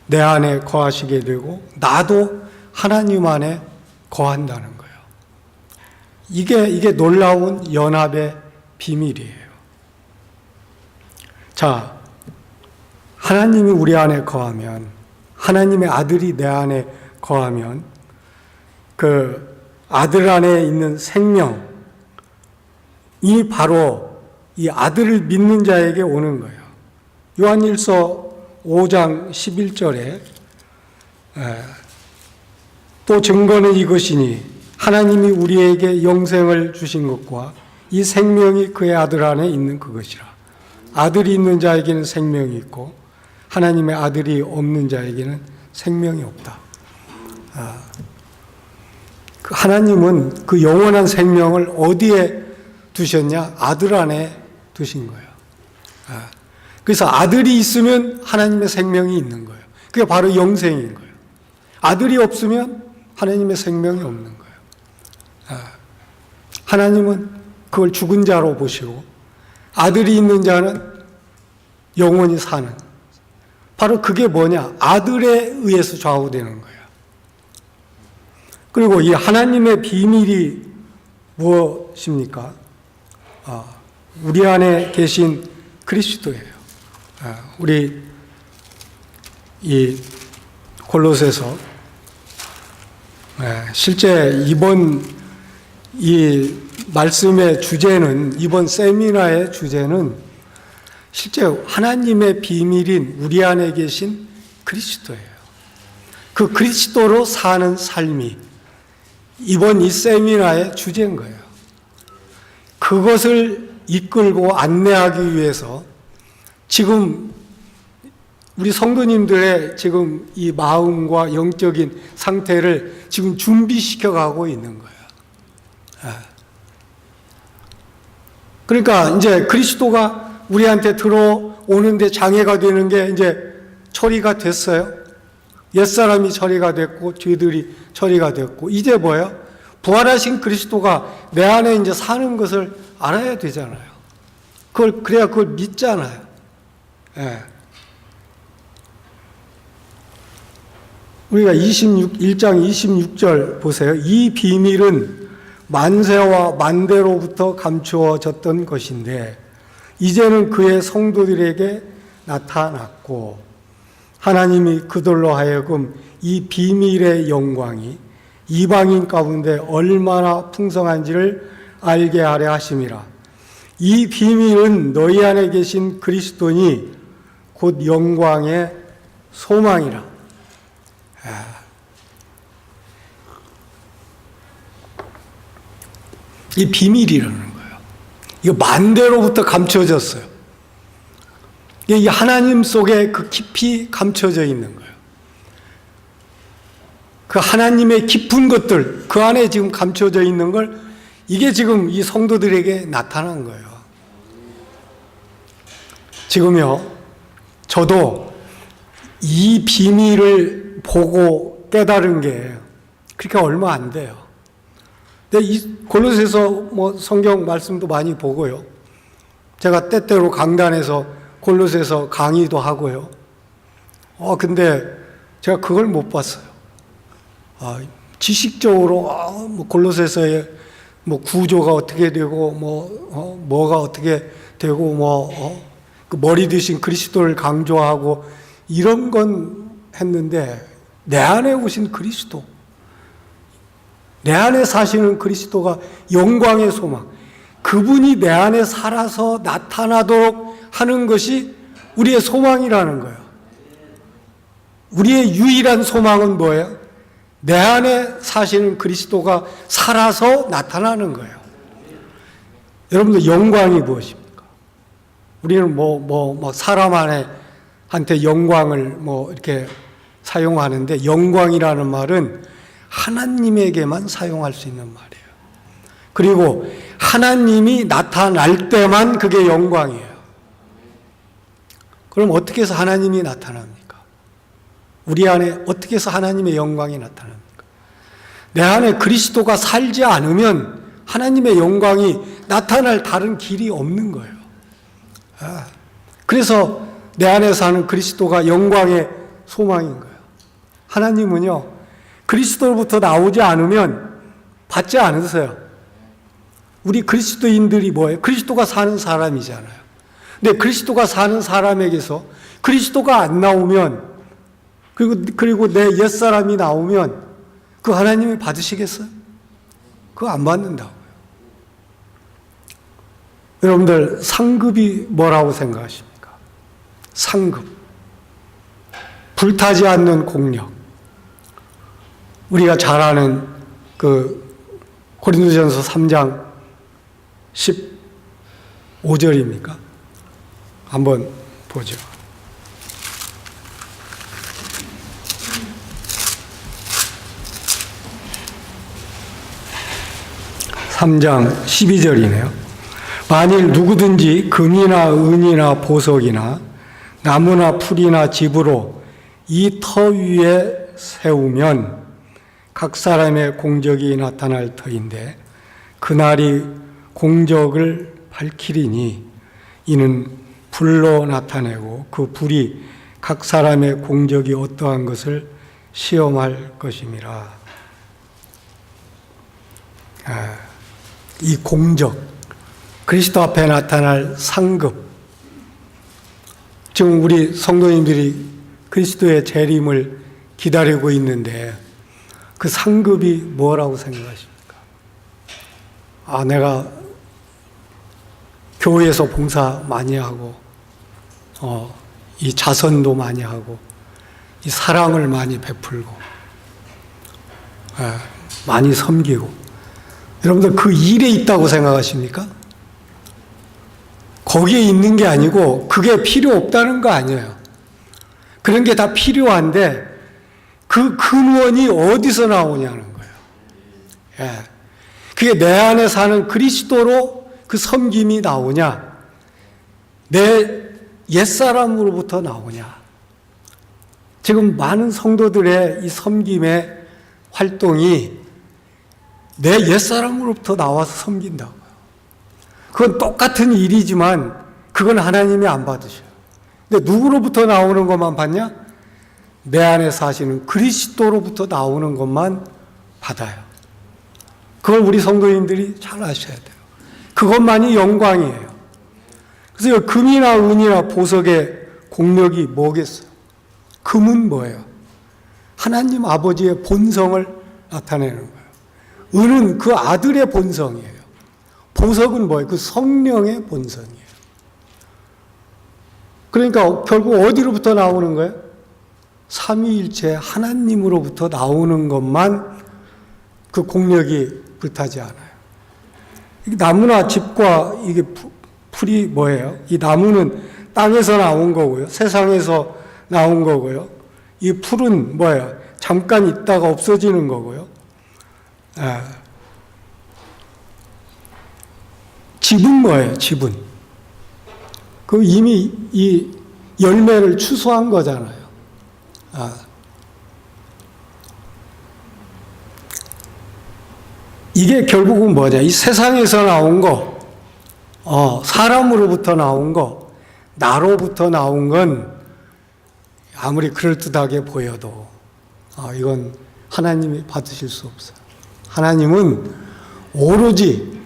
내 안에 거하시게 되고 나도 하나님 안에 거한다는 거예요. 이게 놀라운 연합의 비밀이에요. 자, 하나님이 우리 안에 거하면, 하나님의 아들이 내 안에 거하면 그 아들 안에 있는 생명이 바로 이 아들을 믿는 자에게 오는 거예요. 요한일서 5장 11절에 또 증거는 이것이니 하나님이 우리에게 영생을 주신 것과 이 생명이 그의 아들 안에 있는 그것이라. 아들이 있는 자에게는 생명이 있고 하나님의 아들이 없는 자에게는 생명이 없다. 하나님은 그 영원한 생명을 어디에 두셨냐? 아들 안에 두신 거예요. 그래서 아들이 있으면 하나님의 생명이 있는 거예요. 그게 바로 영생인 거예요. 아들이 없으면 하나님의 생명이 없는 거예요. 하나님은 그걸 죽은 자로 보시고 아들이 있는 자는 영원히 사는, 바로 그게 뭐냐? 아들에 의해서 좌우되는 거예요. 그리고 이 하나님의 비밀이 무엇입니까? 우리 안에 계신 그리스도예요. 우리 이 골로새서 실제 이번 이 말씀의 주제는, 이번 세미나의 주제는 실제 하나님의 비밀인 우리 안에 계신 그리스도예요. 그 그리스도로 사는 삶이 이번 이 세미나의 주제인 거예요. 그것을 이끌고 안내하기 위해서 지금 우리 성도님들의 지금 이 마음과 영적인 상태를 지금 준비시켜 가고 있는 거예요. 그러니까 이제 그리스도가 우리한테 들어오는데 장애가 되는 게 이제 처리가 됐어요. 옛사람이 처리가 됐고 죄들이 처리가 됐고 이제 뭐예요? 부활하신 그리스도가 내 안에 이제 사는 것을 알아야 되잖아요. 그래야 그걸 믿잖아요. 우리가 1장 26절 보세요. 이 비밀은 만세와 만대로부터 감추어졌던 것인데 이제는 그의 성도들에게 나타났고 하나님이 그들로 하여금 이 비밀의 영광이 이방인 가운데 얼마나 풍성한지를 알게 하려 하심이라. 이 비밀은 너희 안에 계신 그리스도니 곧 영광의 소망이라. 이 비밀이라는 거예요. 이거 만대로부터 감춰졌어요. 이 하나님 속에 그 깊이 감춰져 있는 거예요. 그 하나님의 깊은 것들, 그 안에 지금 감춰져 있는 걸, 이게 지금 이 성도들에게 나타난 거예요. 지금요, 저도 이 비밀을 보고 깨달은 게 그렇게 얼마 안 돼요. 근데 이 골로새서 뭐 성경 말씀도 많이 보고요. 제가 때때로 강단에서 골로새서 강의도 하고요. 근데 제가 그걸 못 봤어요. 지식적으로 뭐 골로새서의 뭐 구조가 어떻게 되고 뭐가 어떻게 되고 그 머리 드신 그리스도를 강조하고 이런 건 했는데, 내 안에 오신 그리스도, 내 안에 사시는 그리스도가 영광의 소망, 그분이 내 안에 살아서 나타나도록 하는 것이 우리의 소망이라는 거예요. 우리의 유일한 소망은 뭐예요? 내 안에 사시는 그리스도가 살아서 나타나는 거예요. 여러분들, 영광이 무엇입니까? 우리는 사람 한테 영광을 이렇게 사용하는데, 영광이라는 말은 하나님에게만 사용할 수 있는 말이에요. 그리고 하나님이 나타날 때만 그게 영광이에요. 그럼 어떻게 해서 하나님이 나타납니까? 우리 안에 어떻게 해서 하나님의 영광이 나타납니까? 내 안에 그리스도가 살지 않으면 하나님의 영광이 나타날 다른 길이 없는 거예요. 그래서 내 안에 사는 그리스도가 영광의 소망인 거예요. 하나님은요, 그리스도로부터 나오지 않으면 받지 않으세요. 우리 그리스도인들이 뭐예요? 그리스도가 사는 사람이잖아요. 근데 그리스도가 사는 사람에게서 그리스도가 안 나오면, 그리고 내 옛사람이 나오면 그 하나님이 받으시겠어요? 그거 안 받는다고요. 여러분들, 상급이 뭐라고 생각하십니까? 상급. 불타지 않는 공력. 우리가 잘 아는 그 고린도전서 3장 15절입니까? 한번 보죠. (3장 12절이네요) 만일 누구든지 금이나 은이나 보석이나 나무나 풀이나 집으로 이 터 위에 세우면 각 사람의 공적이 나타날 터인데 그날이 공적을 밝히리니 이는 불로 나타내고 그 불이 각 사람의 공적이 어떠한 것을 시험할 것임이라. 이 공적, 그리스도 앞에 나타날 상급. 지금 우리 성도님들이 그리스도의 재림을 기다리고 있는데 그 상급이 뭐라고 생각하십니까? 내가 교회에서 봉사 많이 하고, 이 자선도 많이 하고, 이 사랑을 많이 베풀고, 많이 섬기고. 여러분들, 그 일에 있다고 생각하십니까? 거기에 있는 게 아니고 그게 필요 없다는 거 아니에요. 그런 게 다 필요한데 그 근원이 어디서 나오냐는 거예요. 그게 내 안에 사는 그리스도로 그 섬김이 나오냐, 내 옛사람으로부터 나오냐. 지금 많은 성도들의 이 섬김의 활동이 내 옛사람으로부터 나와서 섬긴다고요. 그건 똑같은 일이지만 그건 하나님이 안 받으셔요. 근데 누구로부터 나오는 것만 받냐? 내 안에 사시는 그리스도로부터 나오는 것만 받아요. 그걸 우리 성도님들이 잘 아셔야 돼요. 그것만이 영광이에요. 그래서 금이나 은이나 보석의 공력이 뭐겠어요? 금은 뭐예요? 하나님 아버지의 본성을 나타내는 거예요. 은은 그 아들의 본성이에요. 보석은 뭐예요? 그 성령의 본성이에요. 그러니까 결국 어디로부터 나오는 거예요? 삼위일체 하나님으로부터 나오는 것만 그 공력이 불타지 않아요. 나무나 집과 이게 풀이 뭐예요? 이 나무는 땅에서 나온 거고요. 세상에서 나온 거고요. 이 풀은 뭐예요? 잠깐 있다가 없어지는 거고요. 집은 뭐예요? 집은. 그 이미 이 열매를 추수한 거잖아요. 이게 결국은 뭐냐? 이 세상에서 나온 거, 사람으로부터 나온 거, 나로부터 나온 건 아무리 그럴듯하게 보여도 이건 하나님이 받으실 수 없어요. 하나님은 오로지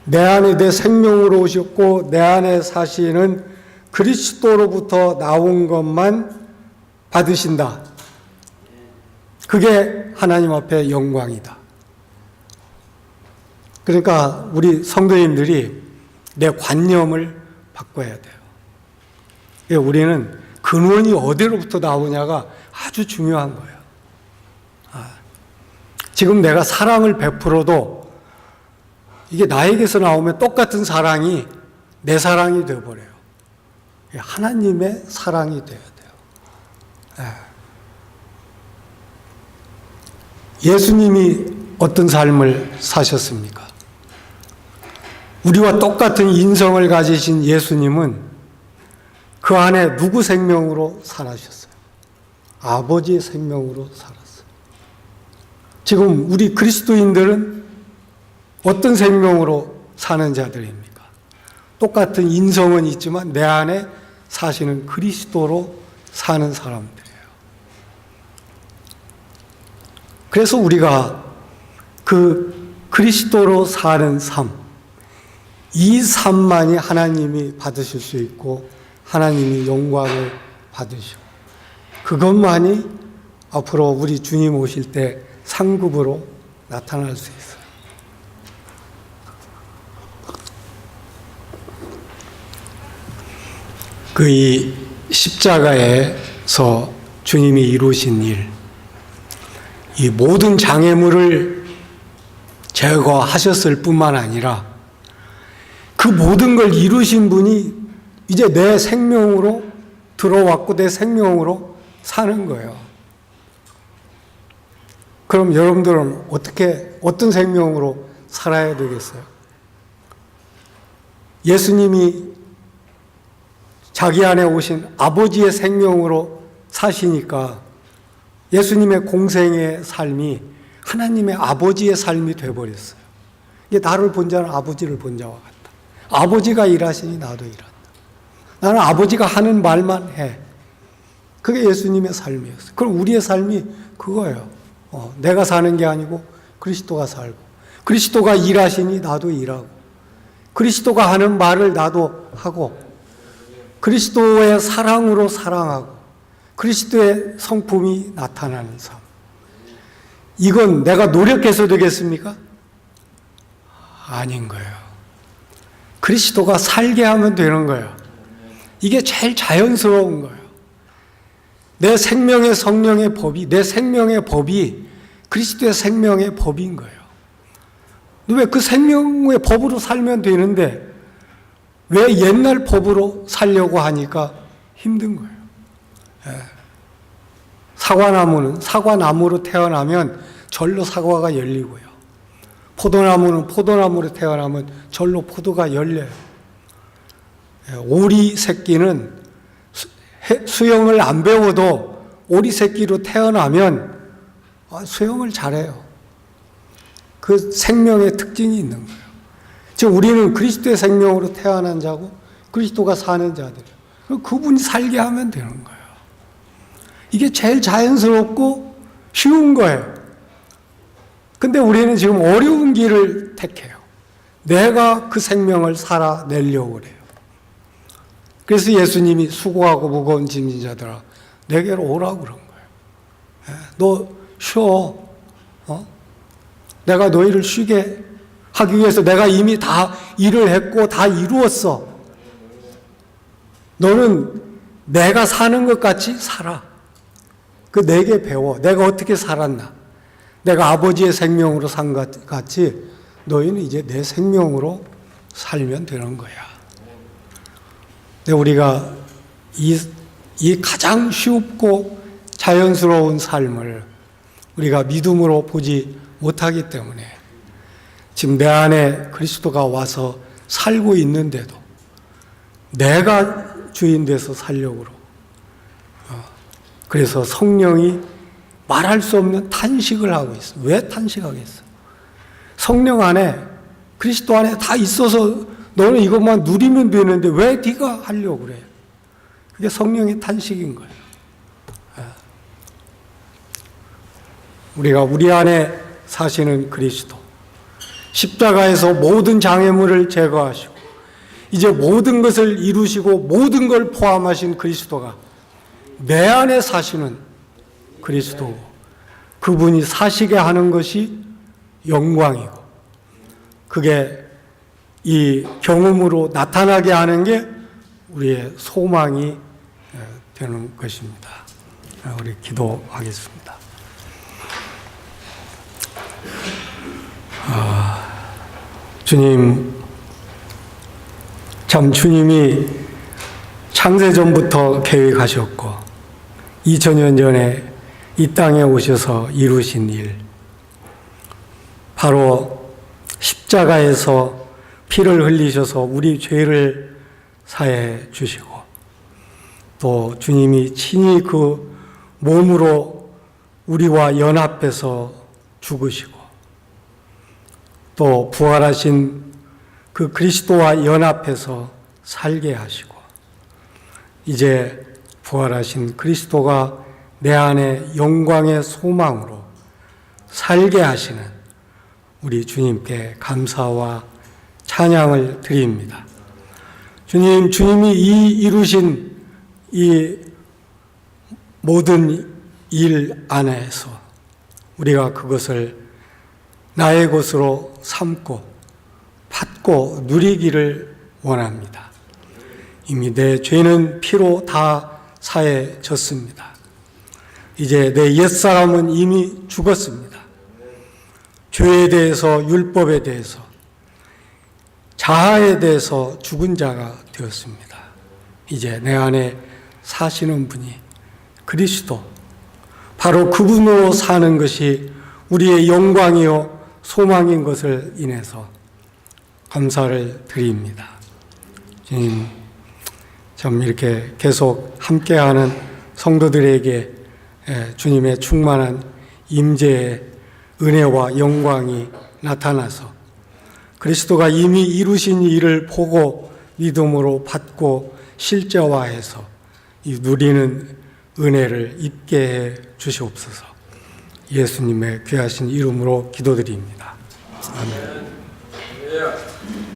내 안에 내 생명으로 오셨고 내 안에 사시는 그리스도로부터 나온 것만 받으신다. 그게 하나님 앞에 영광이다. 그러니까 우리 성도님들이 내 관념을 바꿔야 돼요. 우리는 근원이 어디로부터 나오냐가 아주 중요한 거예요. 지금 내가 사랑을 베풀어도 이게 나에게서 나오면 똑같은 사랑이 내 사랑이 되어버려요. 하나님의 사랑이 되어야 돼요. 예수님이 어떤 삶을 사셨습니까? 우리와 똑같은 인성을 가지신 예수님은 그 안에 누구 생명으로 살아셨어요? 아버지의 생명으로 살았어요. 지금 우리 그리스도인들은 어떤 생명으로 사는 자들입니까? 똑같은 인성은 있지만 내 안에 사시는 그리스도로 사는 사람들이에요. 그래서 우리가 그 그리스도로 사는 삶, 이 삶만이 하나님이 받으실 수 있고 하나님이 영광을 받으시고 그것만이 앞으로 우리 주님 오실 때 상급으로 나타날 수 있어요. 그 이 십자가에서 주님이 이루신 일, 이 모든 장애물을 제거하셨을 뿐만 아니라 그 모든 걸 이루신 분이 이제 내 생명으로 들어왔고 내 생명으로 사는 거예요. 그럼 여러분들은 어떤 생명으로 살아야 되겠어요? 예수님이 자기 안에 오신 아버지의 생명으로 사시니까 예수님의 공생의 삶이 하나님의 아버지의 삶이 되어버렸어요. 이게 나를 본 자는 아버지를 본 자와 같다. 아버지가 일하시니 나도 일한다. 나는 아버지가 하는 말만 해. 그게 예수님의 삶이었어요. 그럼 우리의 삶이 그거예요. 내가 사는 게 아니고 그리스도가 살고, 그리스도가 일하시니 나도 일하고, 그리스도가 하는 말을 나도 하고, 그리스도의 사랑으로 사랑하고, 그리스도의 성품이 나타나는 삶. 이건 내가 노력해서 되겠습니까? 아닌 거예요. 그리스도가 살게 하면 되는 거예요. 이게 제일 자연스러운 거예요. 내 생명의 성령의 법이, 내 생명의 법이 그리스도의 생명의 법인 거예요. 왜 그 생명의 법으로 살면 되는데 왜 옛날 법으로 살려고 하니까 힘든 거예요. 사과나무는 사과나무로 태어나면 절로 사과가 열리고요. 포도나무는 포도나무로 태어나면 절로 포도가 열려요. 오리 새끼는 수영을 안 배워도 오리 새끼로 태어나면 수영을 잘해요. 그 생명의 특징이 있는 거예요. 지금 우리는 그리스도의 생명으로 태어난 자고 그리스도가 사는 자들이에요. 그분이 살게 하면 되는 거예요. 이게 제일 자연스럽고 쉬운 거예요. 근데 우리는 지금 어려운 길을 택해요. 내가 그 생명을 살아내려고 그래요. 그래서 예수님이 수고하고 무거운 짐진 자들아 내게로 오라고 그런 거예요. 너 쉬어. 내가 너희를 쉬게 하기 위해서 내가 이미 다 일을 했고 다 이루었어. 너는 내가 사는 것 같이 살아. 내게 배워. 내가 어떻게 살았나. 내가 아버지의 생명으로 산 것 같이 너희는 이제 내 생명으로 살면 되는 거야. 근데 우리가 이 가장 쉽고 자연스러운 삶을 우리가 믿음으로 보지 못하기 때문에 지금 내 안에 그리스도가 와서 살고 있는데도 내가 주인 돼서 살려고 그래서 성령이 말할 수 없는 탄식을 하고 있어. 왜 탄식하겠어? 성령 안에 그리스도 안에 다 있어서 너는 이것만 누리면 되는데 왜 네가 하려고 그래? 그게 성령의 탄식인 거예요. 우리가 우리 안에 사시는 그리스도, 십자가에서 모든 장애물을 제거하시고 이제 모든 것을 이루시고 모든 걸 포함하신 그리스도가 내 안에 사시는 그리스도고, 그분이 사시게 하는 것이 영광이고, 그게 이 경험으로 나타나게 하는 게 우리의 소망이 되는 것입니다. 우리 기도하겠습니다. 주님, 참 주님이 창세전부터 계획하셨고 2000년 전에 이 땅에 오셔서 이루신 일, 바로 십자가에서 피를 흘리셔서 우리 죄를 사해 주시고, 또 주님이 친히 그 몸으로 우리와 연합해서 죽으시고, 또 부활하신 그 그리스도와 연합해서 살게 하시고, 이제 부활하신 그리스도가 내 안에 영광의 소망으로 살게 하시는 우리 주님께 감사와 찬양을 드립니다. 주님, 주님이 이루신 이 모든 일 안에서 우리가 그것을 나의 것으로 삼고 받고 누리기를 원합니다. 이미 내 죄는 피로 다 사해졌습니다. 이제 내 옛사람은 이미 죽었습니다. 죄에 대해서, 율법에 대해서, 자아에 대해서 죽은 자가 되었습니다. 이제 내 안에 사시는 분이 그리스도, 바로 그분으로 사는 것이 우리의 영광이요 소망인 것을 인해서 감사를 드립니다. 주님, 참 이렇게 계속 함께하는 성도들에게 주님의 충만한 임재의 은혜와 영광이 나타나서 그리스도가 이미 이루신 일을 보고 믿음으로 받고 실제화해서 이 누리는 은혜를 입게 해 주시옵소서. 예수님의 귀하신 이름으로 기도드립니다. 아멘.